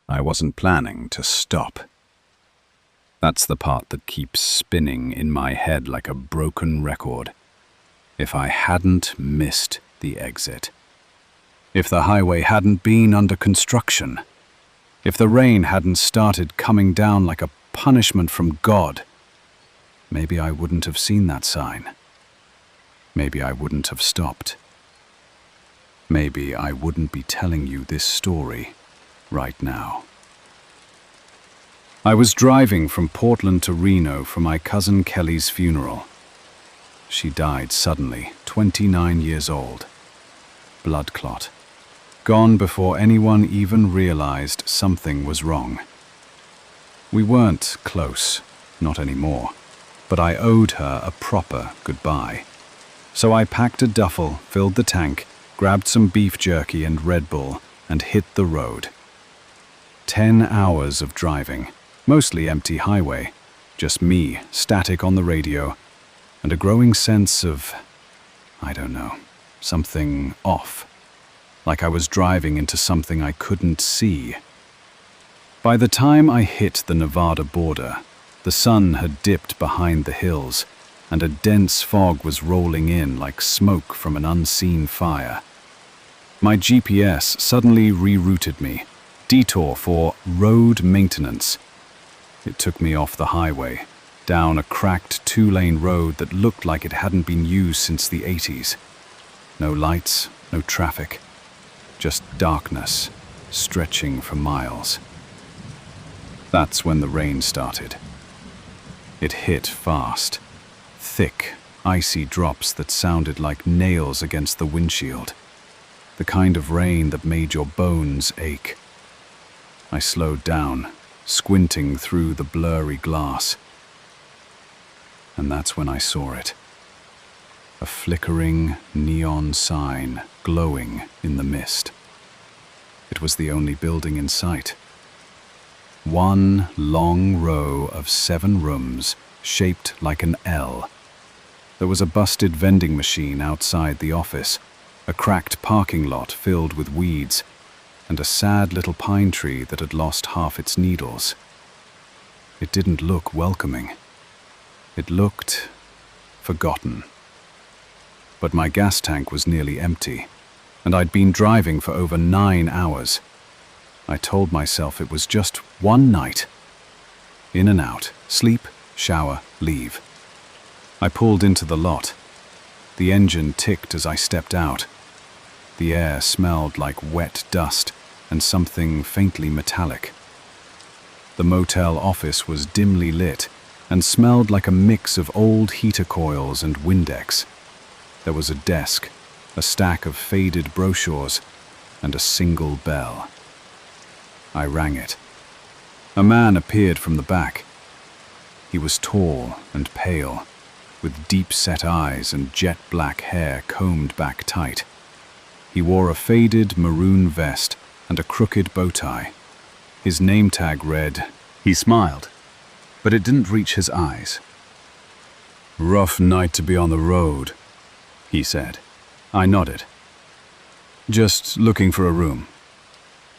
I wasn't planning to stop. That's the part that keeps spinning in my head like a broken record. If I hadn't missed the exit. If the highway hadn't been under construction. If the rain hadn't started coming down like a punishment from God. Maybe I wouldn't have seen that sign. Maybe I wouldn't have stopped. Maybe I wouldn't be telling you this story right now. I was driving from Portland to Reno for my cousin Kelly's funeral. She died suddenly, 29 years old. Blood clot. Gone before anyone even realized something was wrong. We weren't close, not anymore, but I owed her a proper goodbye. So I packed a duffel, filled the tank, grabbed some beef jerky and Red Bull, and hit the road. 10 hours of driving, mostly empty highway, just me, static on the radio, and a growing sense of, I don't know, something off. Like I was driving into something I couldn't see. By the time I hit the Nevada border, the sun had dipped behind the hills, and a dense fog was rolling in like smoke from an unseen fire. My GPS suddenly rerouted me, detour for road maintenance. It took me off the highway, down a cracked 2-lane road that looked like it hadn't been used since the 80s. No lights, no traffic, just darkness, stretching for miles. That's when the rain started. It hit fast. Thick, icy drops that sounded like nails against the windshield. The kind of rain that made your bones ache. I slowed down, squinting through the blurry glass. And that's when I saw it. A flickering neon sign glowing in the mist. It was the only building in sight. One long row of 7 rooms shaped like an L. There was a busted vending machine outside the office, a cracked parking lot filled with weeds, and a sad little pine tree that had lost half its needles. It didn't look welcoming. It looked forgotten. But my gas tank was nearly empty, and I'd been driving for over 9 hours. I told myself it was just one night. In and out, sleep, shower, leave. I pulled into the lot. The engine ticked as I stepped out. The air smelled like wet dust and something faintly metallic. The motel office was dimly lit and smelled like a mix of old heater coils and Windex. There was a desk, a stack of faded brochures, and a single bell. I rang it. A man appeared from the back. He was tall and pale, with deep-set eyes and jet-black hair combed back tight. He wore a faded maroon vest and a crooked bow tie. His name tag read. He smiled, but it didn't reach his eyes. "Rough night to be on the road," he said. I nodded. "Just looking for a room."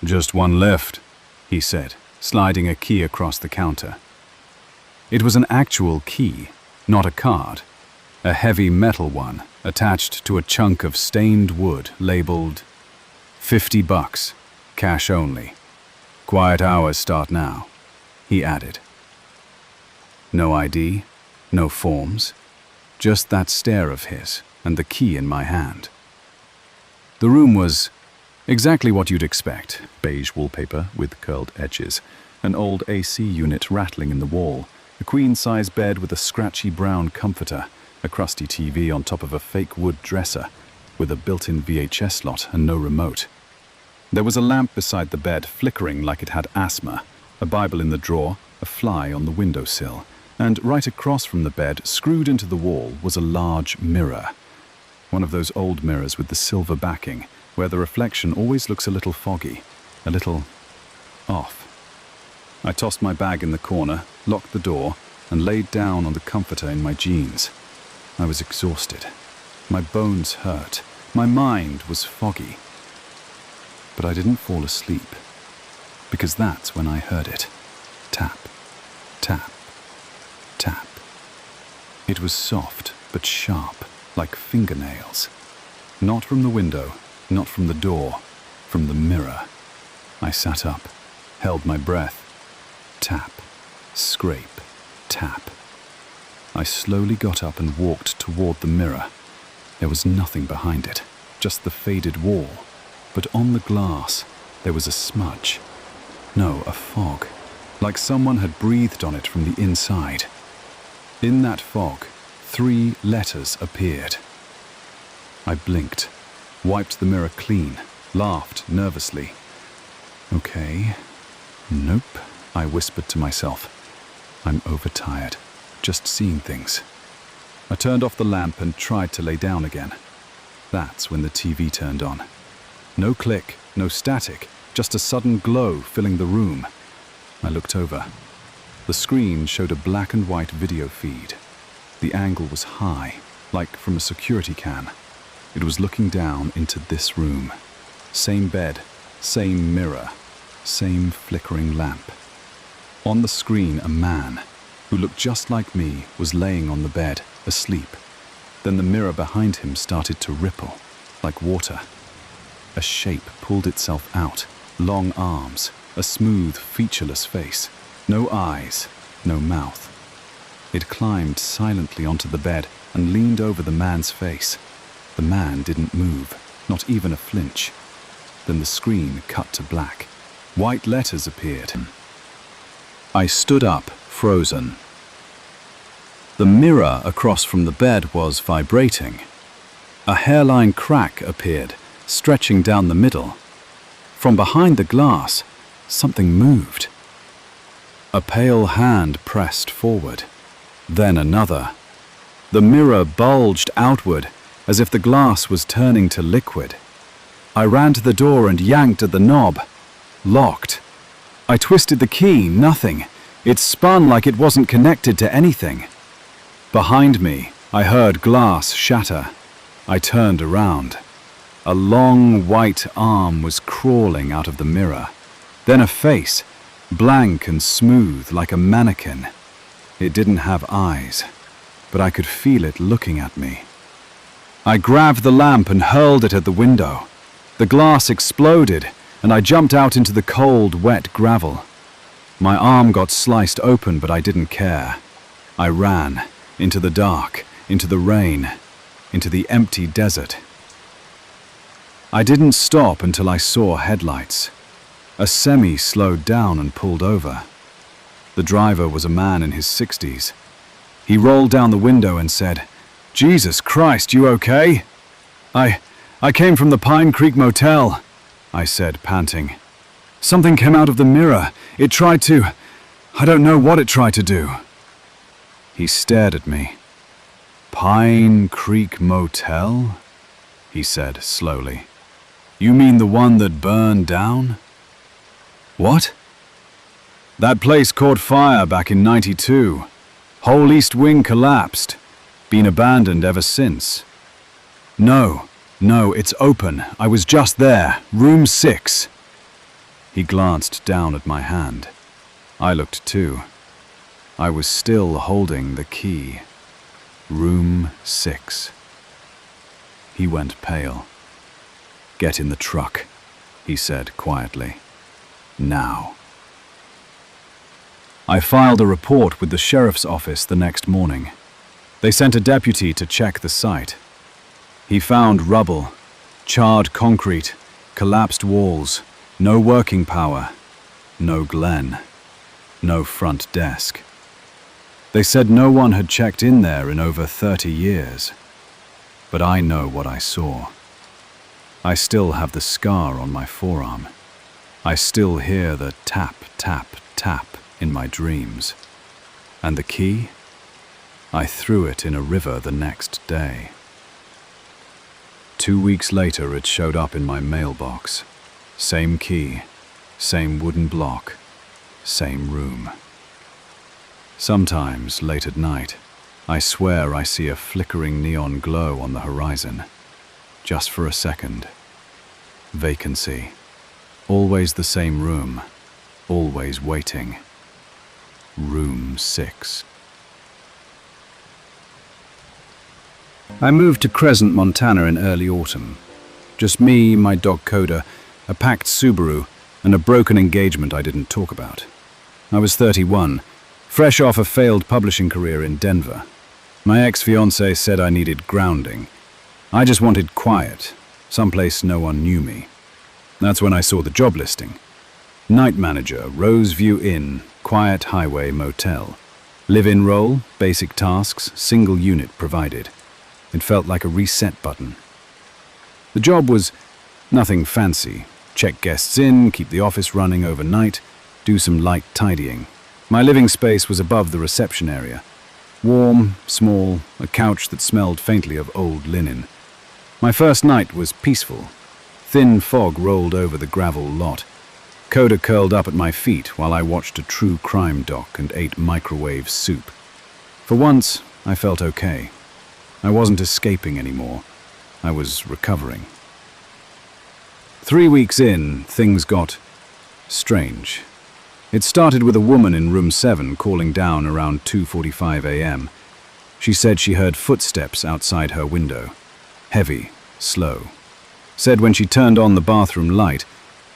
"Just one left," he said, sliding a key across the counter. It was an actual key, not a card. A heavy metal one, attached to a chunk of stained wood labeled $50, cash only. "Quiet hours start now," he added. No ID, no forms, just that stare of his and the key in my hand. The room was exactly what you'd expect. Beige wallpaper with curled edges, an old AC unit rattling in the wall, a queen-size bed with a scratchy brown comforter, a crusty TV on top of a fake wood dresser with a built-in VHS slot and no remote. There was a lamp beside the bed flickering like it had asthma, a Bible in the drawer, a fly on the windowsill, and right across from the bed, screwed into the wall, was a large mirror. One of those old mirrors with the silver backing, where the reflection always looks a little foggy, a little off. I tossed my bag in the corner, locked the door, and laid down on the comforter in my jeans. I was exhausted. My bones hurt. My mind was foggy. But I didn't fall asleep. because that's when I heard it. Tap, tap, tap. It was soft but sharp, like fingernails. Not from the window, not from the door, from the mirror. I sat up, held my breath. Tap, scrape, tap. I slowly got up and walked toward the mirror. There was nothing behind it, just the faded wall. But on the glass, there was a smudge. No, a fog, like someone had breathed on it from the inside. In that fog, 3 letters appeared. I blinked, wiped the mirror clean, laughed nervously. Okay. Nope, I whispered to myself. I'm overtired, just seeing things. I turned off the lamp and tried to lay down again. That's when the TV turned on. No click, no static, just a sudden glow filling the room. I looked over. The screen showed a black and white video feed. The angle was high, like from a security cam. It was looking down into this room. Same bed, same mirror, same flickering lamp. On the screen, a man, who looked just like me, was laying on the bed, asleep. Then the mirror behind him started to ripple, like water. A shape pulled itself out, long arms, a smooth, featureless face, no eyes, no mouth. It climbed silently onto the bed and leaned over the man's face. The man didn't move, not even a flinch. Then the screen cut to black. White letters appeared. I stood up, frozen. The mirror across from the bed was vibrating. A hairline crack appeared, stretching down the middle. From behind the glass, something moved. A pale hand pressed forward. Then another. The mirror bulged outward, as if the glass was turning to liquid. I ran to the door and yanked at the knob. Locked. I twisted the key, nothing. It spun like it wasn't connected to anything. Behind me, I heard glass shatter. I turned around. A long white arm was crawling out of the mirror. Then a face, blank and smooth like a mannequin. It didn't have eyes, but I could feel it looking at me. I grabbed the lamp and hurled it at the window. The glass exploded, and I jumped out into the cold, wet gravel. My arm got sliced open, but I didn't care. I ran, into the dark, into the rain, into the empty desert. I didn't stop until I saw headlights. A semi slowed down and pulled over. The driver was a man in his 60s. He rolled down the window and said, "Jesus Christ, you okay?" I came from the Pine Creek Motel," I said, panting. "Something came out of the mirror. It tried to... I don't know what it tried to do." He stared at me. "Pine Creek Motel?" he said slowly. "You mean the one that burned down?" "What?" "That place caught fire back in '92. Whole east wing collapsed. Been abandoned ever since." No, it's open. I was just there. Room 6. He glanced down at my hand. I looked too. I was still holding the key. Room 6. He went pale. "Get in the truck," he said quietly. "Now." I filed a report with the sheriff's office the next morning. They sent a deputy to check the site. He found rubble, charred concrete, collapsed walls, no working power, no Glen, no front desk. They said no one had checked in there in over 30 years. But I know what I saw. I still have the scar on my forearm. I still hear the tap, tap, tap in my dreams. And the key? I threw it in a river the next day. 2 weeks later, it showed up in my mailbox. Same key, same wooden block, same room. Sometimes, late at night, I swear I see a flickering neon glow on the horizon. Just for a second. Vacancy. Always the same room, always waiting. Room 6. I moved to Crescent, Montana in early autumn. Just me, my dog Coda, a packed Subaru, and a broken engagement I didn't talk about. I was 31, fresh off a failed publishing career in Denver. My ex-fiancée said I needed grounding. I just wanted quiet, someplace no one knew me. That's when I saw the job listing. Night manager, Roseview Inn, quiet highway motel. Live-in role, basic tasks, single unit provided. It felt like a reset button. The job was nothing fancy. Check guests in, keep the office running overnight, do some light tidying. My living space was above the reception area. Warm, small, a couch that smelled faintly of old linen. My first night was peaceful. Thin fog rolled over the gravel lot. Coda curled up at my feet while I watched a true crime doc and ate microwave soup. For once, I felt okay. I wasn't escaping anymore. I was recovering. 3 weeks in, things got strange. It started with a woman in room 7 calling down around 2:45 a.m. She said she heard footsteps outside her window. Heavy, slow. Said when she turned on the bathroom light,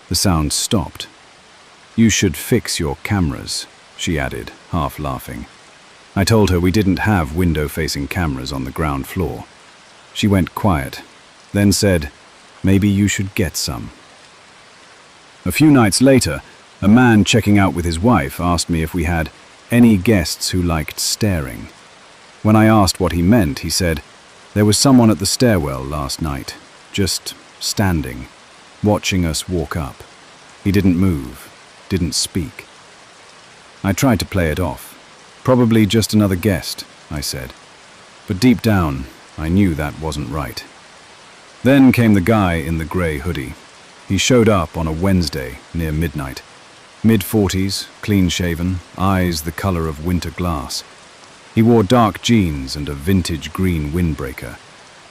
the sound stopped. "You should fix your cameras," she added, half laughing. I told her we didn't have window-facing cameras on the ground floor. She went quiet, then said, "Maybe you should get some." A few nights later, a man checking out with his wife asked me if we had any guests who liked staring. When I asked what he meant, he said, "There was someone at the stairwell last night, just standing, watching us walk up. He didn't move, didn't speak." I tried to play it off. "Probably just another guest," I said. But deep down, I knew that wasn't right. Then came the guy in the grey hoodie. He showed up on a Wednesday near midnight. Mid-40s, clean-shaven, eyes the color of winter glass. He wore dark jeans and a vintage green windbreaker.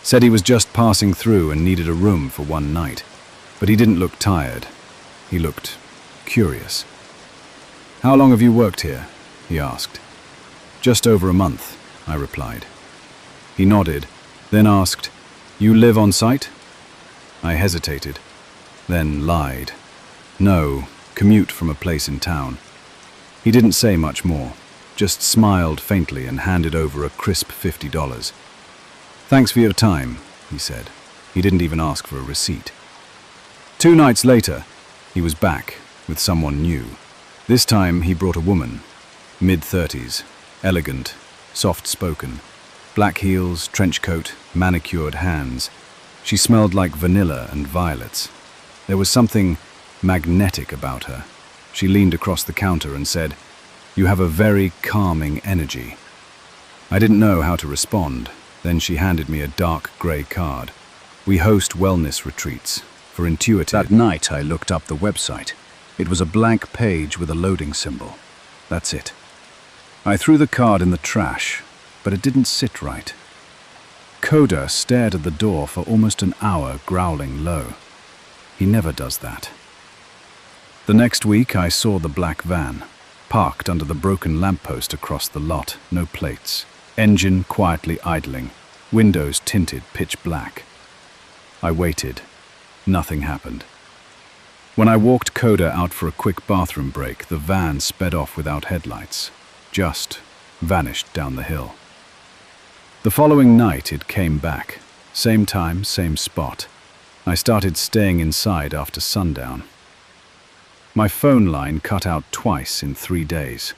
Said he was just passing through and needed a room for one night. But he didn't look tired. He looked curious. "How long have you worked here?" he asked. "Just over a month," I replied. He nodded, then asked, "You live on site?" I hesitated, then lied. "No, commute from a place in town." He didn't say much more, just smiled faintly and handed over a crisp $50. "Thanks for your time," he said. He didn't even ask for a receipt. 2 nights later, he was back with someone new. This time he brought a woman, mid-30s, elegant, soft-spoken, black heels, trench coat, manicured hands. She smelled like vanilla and violets. There was something magnetic about her. She leaned across the counter and said, "You have a very calming energy." I didn't know how to respond. Then she handed me a dark grey card. "We host wellness retreats for intuitive." That night I looked up the website. It was a blank page with a loading symbol. That's it. I threw the card in the trash, but it didn't sit right. Coda stared at the door for almost an hour, growling low. He never does that. The next week I saw the black van, parked under the broken lamppost across the lot, no plates. Engine quietly idling, windows tinted pitch black. I waited. Nothing happened. When I walked Coda out for a quick bathroom break, the van sped off without headlights, just vanished down the hill. The following night it came back, same time, same spot. I started staying inside after sundown. My phone line cut out twice in 3 days.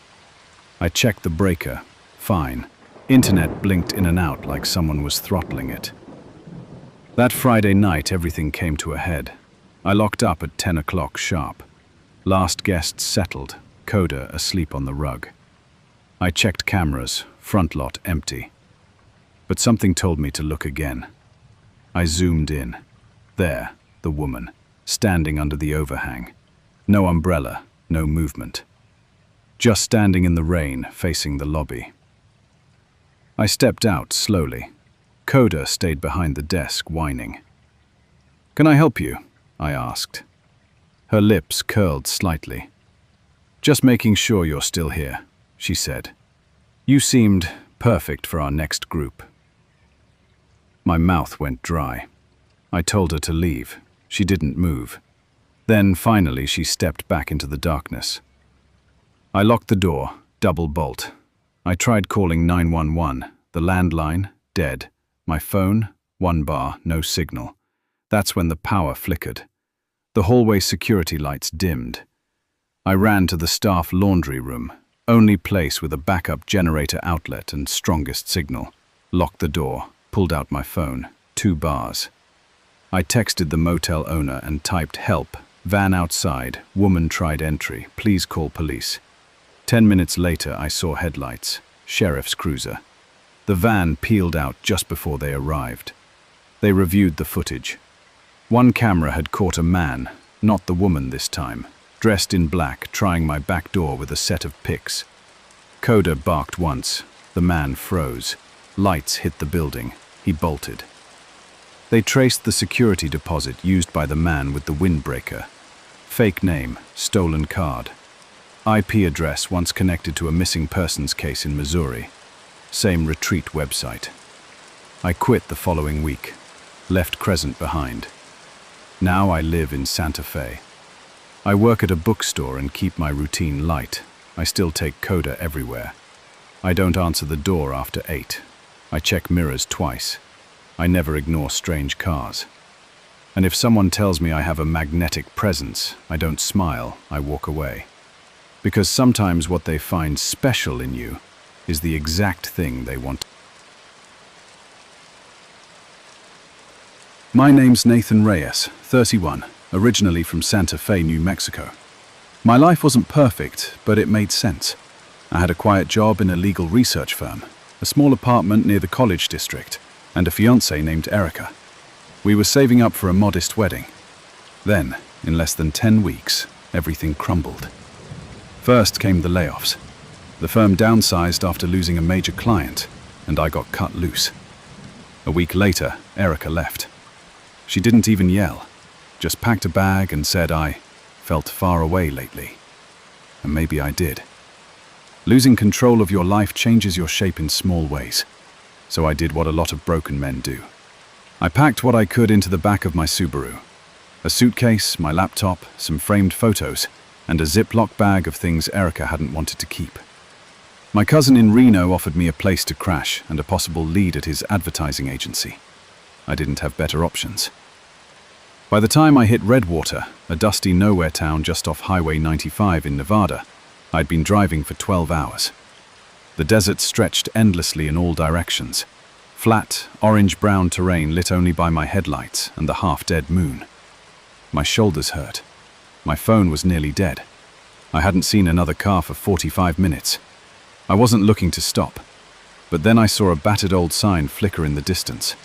I checked the breaker, fine. Internet blinked in and out like someone was throttling it. That Friday night everything came to a head. I locked up at 10 o'clock sharp. Last guests settled, Coda asleep on the rug. I checked cameras, front lot empty. But something told me to look again. I zoomed in. There, the woman, standing under the overhang. No umbrella, no movement. Just standing in the rain, facing the lobby. I stepped out slowly. Coda stayed behind the desk, whining. "Can I help you?" I asked. Her lips curled slightly. "Just making sure you're still here," she said. "You seemed perfect for our next group." My mouth went dry. I told her to leave. She didn't move. Then, finally, she stepped back into the darkness. I locked the door, double bolt. I tried calling 911. The landline, dead. My phone, 1 bar, no signal. That's when the power flickered. The hallway security lights dimmed. I ran to the staff laundry room, only place with a backup generator outlet and strongest signal. Locked the door, pulled out my phone, 2 bars. I texted the motel owner and typed help, van outside, woman tried entry, please call police. 10 minutes later I saw headlights, sheriff's cruiser. The van peeled out just before they arrived. They reviewed the footage. One camera had caught a man, not the woman this time, dressed in black, trying my back door with a set of picks. Coda barked once. The man froze. Lights hit the building. He bolted. They traced the security deposit used by the man with the windbreaker. Fake name, stolen card. IP address once connected to a missing persons case in Missouri. Same retreat website. I quit the following week. Left Crescent behind. Now I live in Santa Fe. I work at a bookstore and keep my routine light. I still take Coda everywhere. I don't answer the door after 8. I check mirrors twice. I never ignore strange cars. And if someone tells me I have a magnetic presence, I don't smile, I walk away. Because sometimes what they find special in you is the exact thing they want. My name's Nathan Reyes, 31, originally from Santa Fe, New Mexico. My life wasn't perfect, but it made sense. I had a quiet job in a legal research firm, a small apartment near the college district, and a fiancée named Erica. We were saving up for a modest wedding. Then, in less than 10 weeks, everything crumbled. First came the layoffs. The firm downsized after losing a major client, and I got cut loose. A week later, Erica left. She didn't even yell, just packed a bag and said I felt far away lately. And maybe I did. Losing control of your life changes your shape in small ways. So I did what a lot of broken men do. I packed what I could into the back of my Subaru. A suitcase, my laptop, some framed photos, and a Ziploc bag of things Erica hadn't wanted to keep. My cousin in Reno offered me a place to crash and a possible lead at his advertising agency. I didn't have better options. By the time I hit Redwater, a dusty nowhere town just off Highway 95 in Nevada, I'd been driving for 12 hours. The desert stretched endlessly in all directions. Flat, orange-brown terrain lit only by my headlights and the half-dead moon. My shoulders hurt. My phone was nearly dead. I hadn't seen another car for 45 minutes. I wasn't looking to stop. But then I saw a battered old sign flicker in the distance.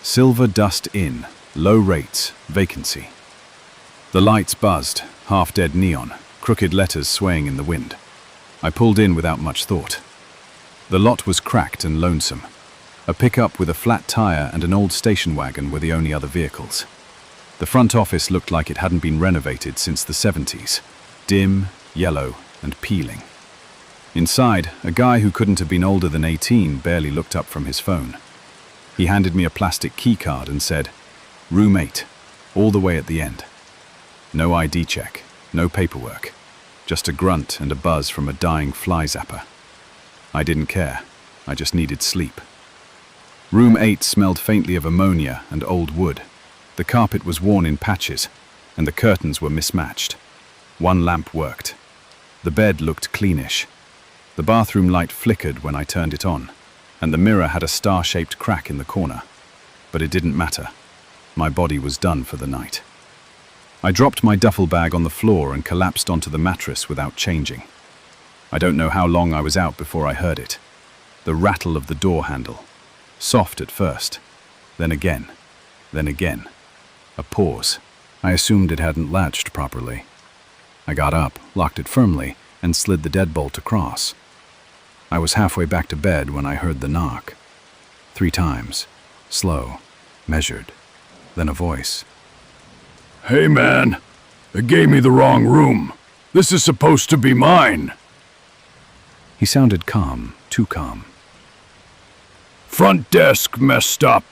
Silver Dust Inn, low rates, vacancy. The lights buzzed, half-dead neon, crooked letters swaying in the wind. I pulled in without much thought. The lot was cracked and lonesome. A pickup with a flat tire and an old station wagon were the only other vehicles. The front office looked like it hadn't been renovated since the 70s. Dim, yellow, and peeling. Inside, a guy who couldn't have been older than 18 barely looked up from his phone. He handed me a plastic key card and said, "Room 8, all the way at the end." No ID check, no paperwork. Just a grunt and a buzz from a dying fly zapper. I didn't care. I just needed sleep. Room 8 smelled faintly of ammonia and old wood. The carpet was worn in patches, and the curtains were mismatched. One lamp worked. The bed looked cleanish. The bathroom light flickered when I turned it on, and the mirror had a star-shaped crack in the corner. But it didn't matter. My body was done for the night. I dropped my duffel bag on the floor and collapsed onto the mattress without changing. I don't know how long I was out before I heard it. The rattle of the door handle. Soft at first, then again, then again. A pause. I assumed it hadn't latched properly. I got up, locked it firmly, and slid the deadbolt across. I was halfway back to bed when I heard the knock. 3 times. Slow. Measured. Then a voice. "Hey man, they gave me the wrong room. This is supposed to be mine. He sounded calm, too calm. Front desk messed up.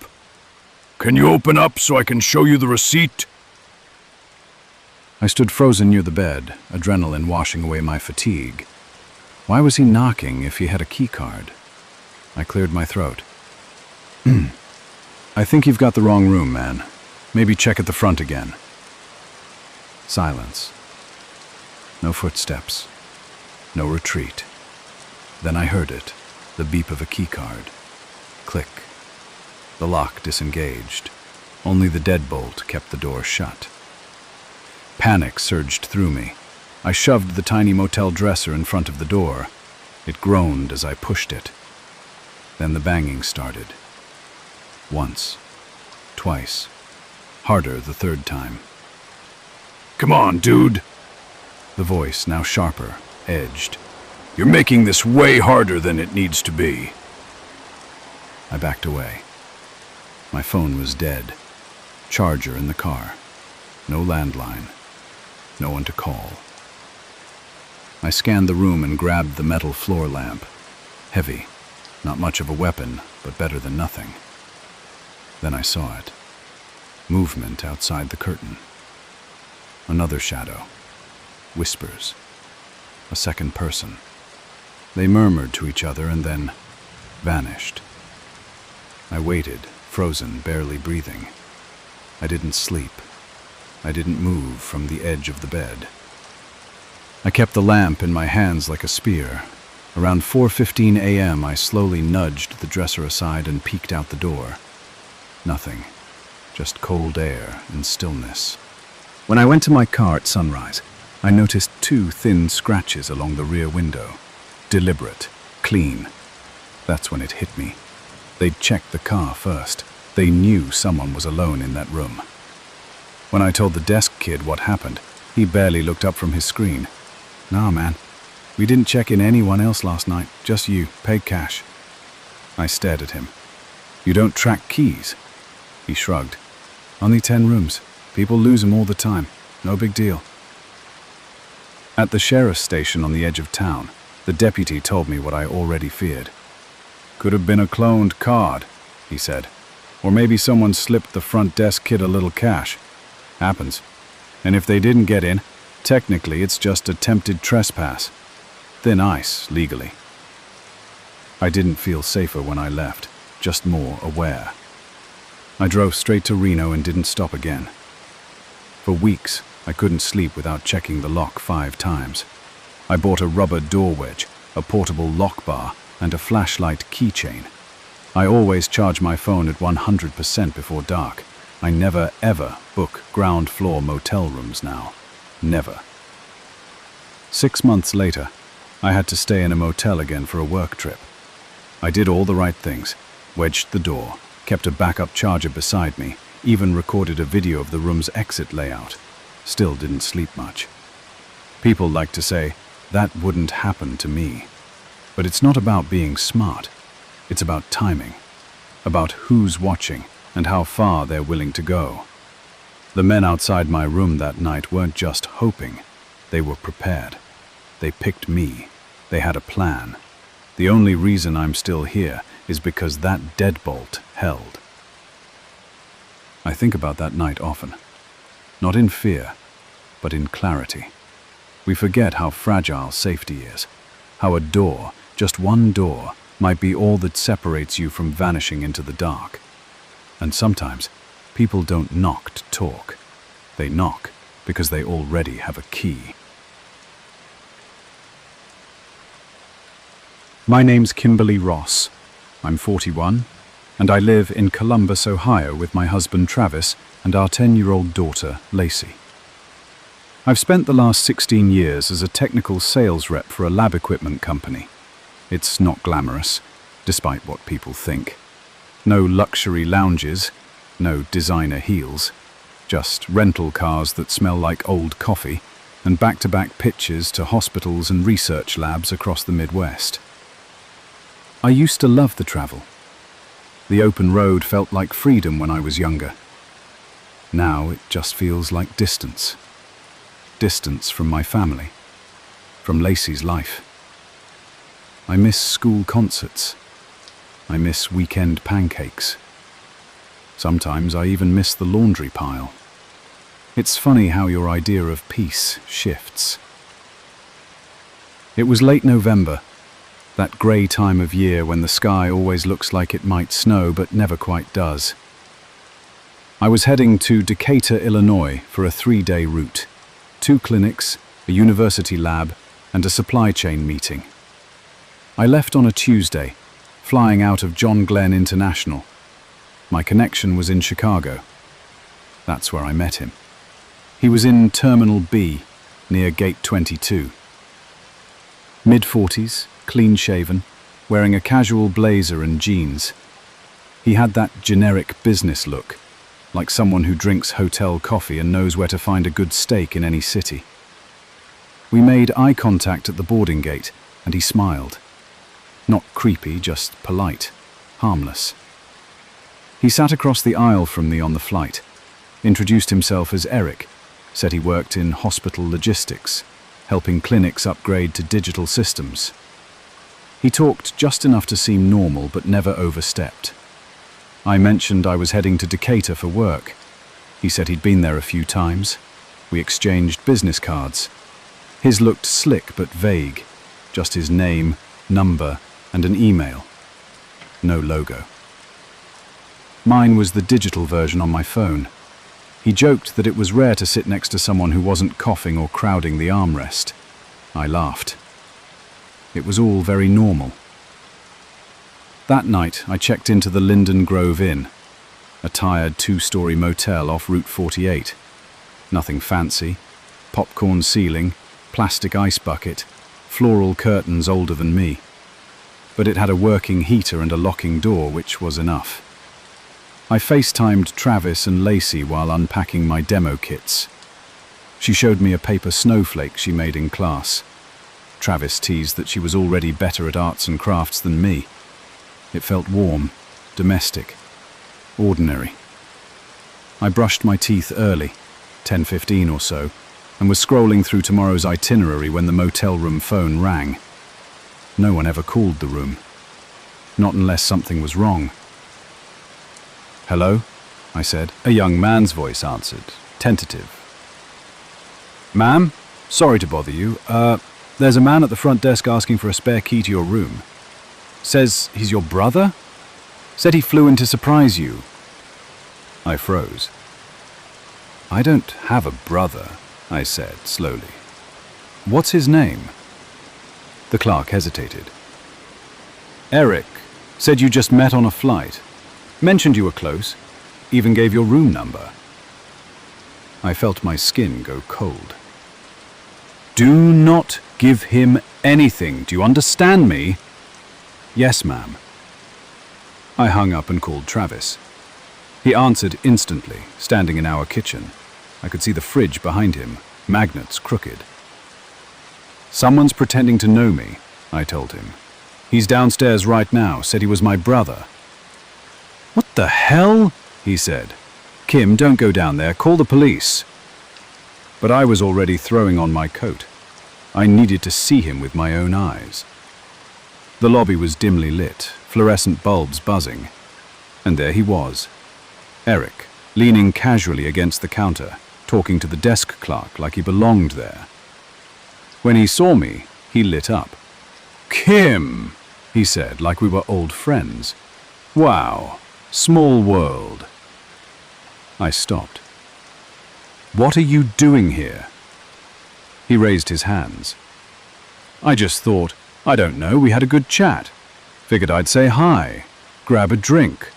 Can you open up so I can show you the receipt? I stood frozen near the bed, adrenaline washing away my fatigue. Why was he knocking if he had a keycard? I cleared my throat. I think you've got the wrong room, man. Maybe check at the front again. Silence. No footsteps. No retreat. Then I heard it, the beep of a keycard. Click. The lock disengaged. Only the deadbolt kept the door shut. Panic surged through me. I shoved the tiny motel dresser in front of the door. It groaned as I pushed it. Then the banging started. Once. Twice. Harder the third time. Come on, dude. The voice, now sharper, edged. You're making this way harder than it needs to be. I backed away. My phone was dead. Charger in the car. No landline. No one to call. I scanned the room and grabbed the metal floor lamp. Heavy. Not much of a weapon, but better than nothing. Then I saw it. Movement outside the curtain. Another shadow. Whispers. A second person. They murmured to each other and then vanished. I waited, frozen, barely breathing. I didn't sleep. I didn't move from the edge of the bed. I kept the lamp in my hands like a spear. Around 4:15 a.m., I slowly nudged the dresser aside and peeked out the door. Nothing. Just cold air and stillness. When I went to my car at sunrise, I noticed 2 thin scratches along the rear window. Deliberate. Clean. That's when it hit me. They'd checked the car first. They knew someone was alone in that room. When I told the desk kid what happened, he barely looked up from his screen. "Nah, man. We didn't check in anyone else last night. Just you. Paid cash." I stared at him. "You don't track keys?" He shrugged. "Only 10 rooms. People lose them all the time. No big deal." At the sheriff's station on the edge of town, the deputy told me what I already feared. "Could have been a cloned card," he said. "Or maybe someone slipped the front desk kid a little cash. Happens. And if they didn't get in, technically it's just attempted trespass. Thin ice, legally." I didn't feel safer when I left, just more aware. I drove straight to Reno and didn't stop again. For weeks, I couldn't sleep without checking the lock 5 times. I bought a rubber door wedge, a portable lock bar, and a flashlight keychain. I always charge my phone at 100% before dark. I never, ever book ground floor motel rooms now. Never. 6 months later, I had to stay in a motel again for a work trip. I did all the right things. Wedged the door, kept a backup charger beside me, even recorded a video of the room's exit layout. Still didn't sleep much. People like to say, that wouldn't happen to me. But it's not about being smart. It's about timing. About who's watching and how far they're willing to go. The men outside my room that night weren't just hoping. They were prepared. They picked me. They had a plan. The only reason I'm still here is because that deadbolt held. I think about that night often. Not in fear, but in clarity. We forget how fragile safety is. How a door, just one door, might be all that separates you from vanishing into the dark. And sometimes, people don't knock to talk. They knock because they already have a key. My name's Kimberly Ross. I'm 41, and I live in Columbus, Ohio with my husband Travis and our 10-year-old daughter, Lacey. I've spent the last 16 years as a technical sales rep for a lab equipment company. It's not glamorous, despite what people think. No luxury lounges, no designer heels, just rental cars that smell like old coffee, and back-to-back pitches to hospitals and research labs across the Midwest. I used to love the travel. The open road felt like freedom when I was younger. Now it just feels like distance. Distance from my family, from Lacey's life. I miss school concerts. I miss weekend pancakes. Sometimes I even miss the laundry pile. It's funny how your idea of peace shifts. It was late November, that grey time of year when the sky always looks like it might snow but never quite does. I was heading to Decatur, Illinois for a 3-day route. 2 clinics, a university lab, and a supply chain meeting. I left on a Tuesday, flying out of John Glenn International. My connection was in Chicago. That's where I met him. He was in Terminal B, near Gate 22. Mid-40s, clean-shaven, wearing a casual blazer and jeans. He had that generic business look, like someone who drinks hotel coffee and knows where to find a good steak in any city. We made eye contact at the boarding gate, and he smiled. Not creepy, just polite, harmless. He sat across the aisle from me on the flight, introduced himself as Eric, said he worked in hospital logistics, helping clinics upgrade to digital systems. He talked just enough to seem normal but never overstepped. I mentioned I was heading to Decatur for work. He said he'd been there a few times. We exchanged business cards. His looked slick but vague, just his name, number, and an email. No logo. Mine was the digital version on my phone. He joked that it was rare to sit next to someone who wasn't coughing or crowding the armrest. I laughed. It was all very normal. That night, I checked into the Linden Grove Inn, a tired 2-story motel off Route 48. Nothing fancy. Popcorn ceiling, plastic ice bucket, floral curtains older than me. But it had a working heater and a locking door, which was enough. I FaceTimed Travis and Lacey while unpacking my demo kits. She showed me a paper snowflake she made in class. Travis teased that she was already better at arts and crafts than me. It felt warm, domestic, ordinary. I brushed my teeth early, 10:15 or so, and was scrolling through tomorrow's itinerary when the motel room phone rang. No one ever called the room. Not unless something was wrong. "Hello?" I said. A young man's voice answered, tentative. "Ma'am, sorry to bother you. There's a man at the front desk asking for a spare key to your room. Says he's your brother? Said he flew in to surprise you." I froze. "I don't have a brother," I said slowly. "What's his name?" The clerk hesitated. "Eric. Said you just met on a flight. Mentioned you were close. Even gave your room number." I felt my skin go cold. "Do not give him anything. Do you understand me?" "Yes, ma'am." I hung up and called Travis. He answered instantly, standing in our kitchen. I could see the fridge behind him, magnets crooked. "Someone's pretending to know me," I told him. "He's downstairs right now, said he was my brother." "What the hell?" he said. "Kim, don't go down there, call the police." But I was already throwing on my coat. I needed to see him with my own eyes. The lobby was dimly lit, fluorescent bulbs buzzing. And there he was, Eric, leaning casually against the counter, talking to the desk clerk like he belonged there. When he saw me, he lit up. "Kim," he said, like we were old friends. "Wow, small world." I stopped. "What are you doing here?" He raised his hands. "I just thought, I don't know, we had a good chat. Figured I'd say hi, grab a drink."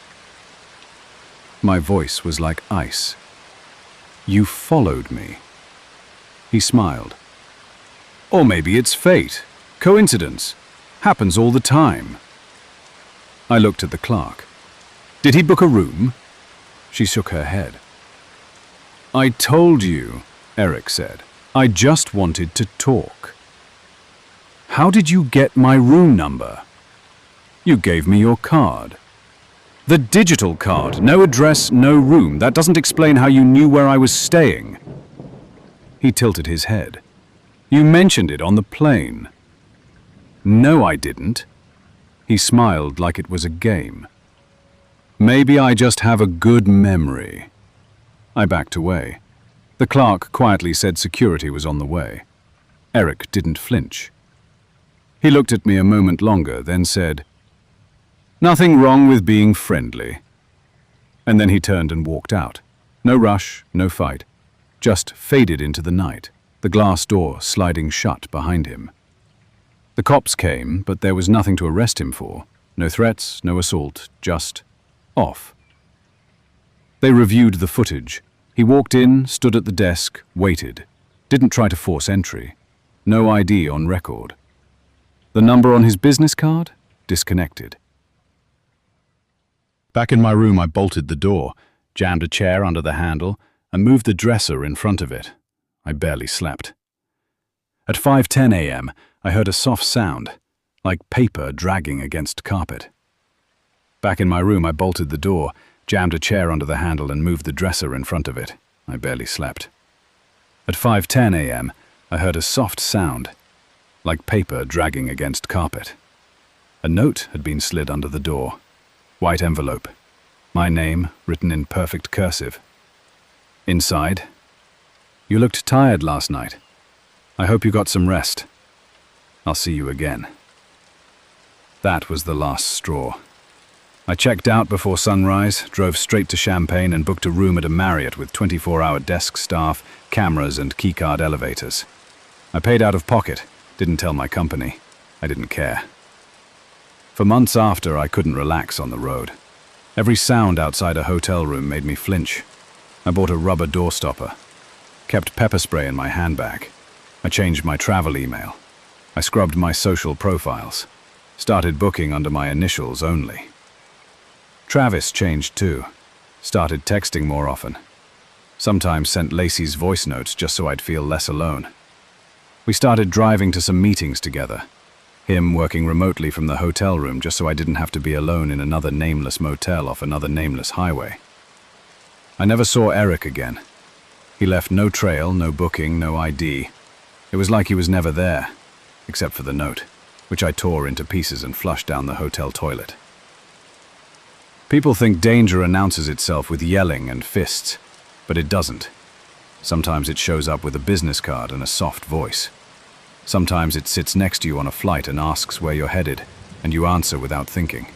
My voice was like ice. "You followed me." He smiled. "Or maybe it's fate, coincidence, happens all the time." I looked at the clerk. "Did he book a room?" She shook her head. "I told you," Eric said. "I just wanted to talk." "How did you get my room number?" "You gave me your card." "The digital card, no address, no room. That doesn't explain how you knew where I was staying." He tilted his head. You mentioned it on the plane. No, I didn't. He smiled like it was a game. Maybe I just have a good memory. I backed away. The clerk quietly said security was on the way. Eric didn't flinch. He looked at me a moment longer, then said, "Nothing wrong with being friendly." And then he turned and walked out. No rush, no fight. Just faded into the night, the glass door sliding shut behind him. The cops came, but there was nothing to arrest him for. No threats, no assault, just off. They reviewed the footage. He walked in, stood at the desk, waited. Didn't try to force entry. No ID on record. The number on his business card? Disconnected. Back in my room, I bolted the door, jammed a chair under the handle, and moved the dresser in front of it. I barely slept. At 5:10 a.m., I heard a soft sound, like paper dragging against carpet. Back in my room, I bolted the door, jammed a chair under the handle, and moved the dresser in front of it. I barely slept. At 5:10 a.m., I heard a soft sound, like paper dragging against carpet. A note had been slid under the door. White envelope. My name, written in perfect cursive. Inside, "You looked tired last night. I hope you got some rest. I'll see you again." That was the last straw. I checked out before sunrise, drove straight to Champaign and booked a room at a Marriott with 24-hour desk staff, cameras and keycard elevators. I paid out of pocket, didn't tell my company. I didn't care. For months after, I couldn't relax on the road. Every sound outside a hotel room made me flinch. I bought a rubber door stopper, kept pepper spray in my handbag. I changed my travel email. I scrubbed my social profiles, started booking under my initials only. Travis changed too, started texting more often. Sometimes sent Lacey's voice notes just so I'd feel less alone. We started driving to some meetings together, him working remotely from the hotel room just so I didn't have to be alone in another nameless motel off another nameless highway. I never saw Eric again. He left no trail, no booking, no ID. It was like he was never there, except for the note, which I tore into pieces and flushed down the hotel toilet. People think danger announces itself with yelling and fists, but it doesn't. Sometimes it shows up with a business card and a soft voice. Sometimes it sits next to you on a flight and asks where you're headed, and you answer without thinking.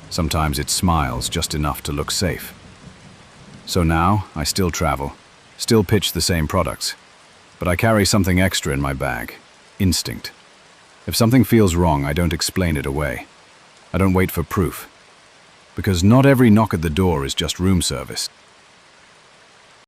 Sometimes it smiles just enough to look safe. So now, I still travel, still pitch the same products, but I carry something extra in my bag. Instinct. If something feels wrong, I don't explain it away. I don't wait for proof. Because not every knock at the door is just room service.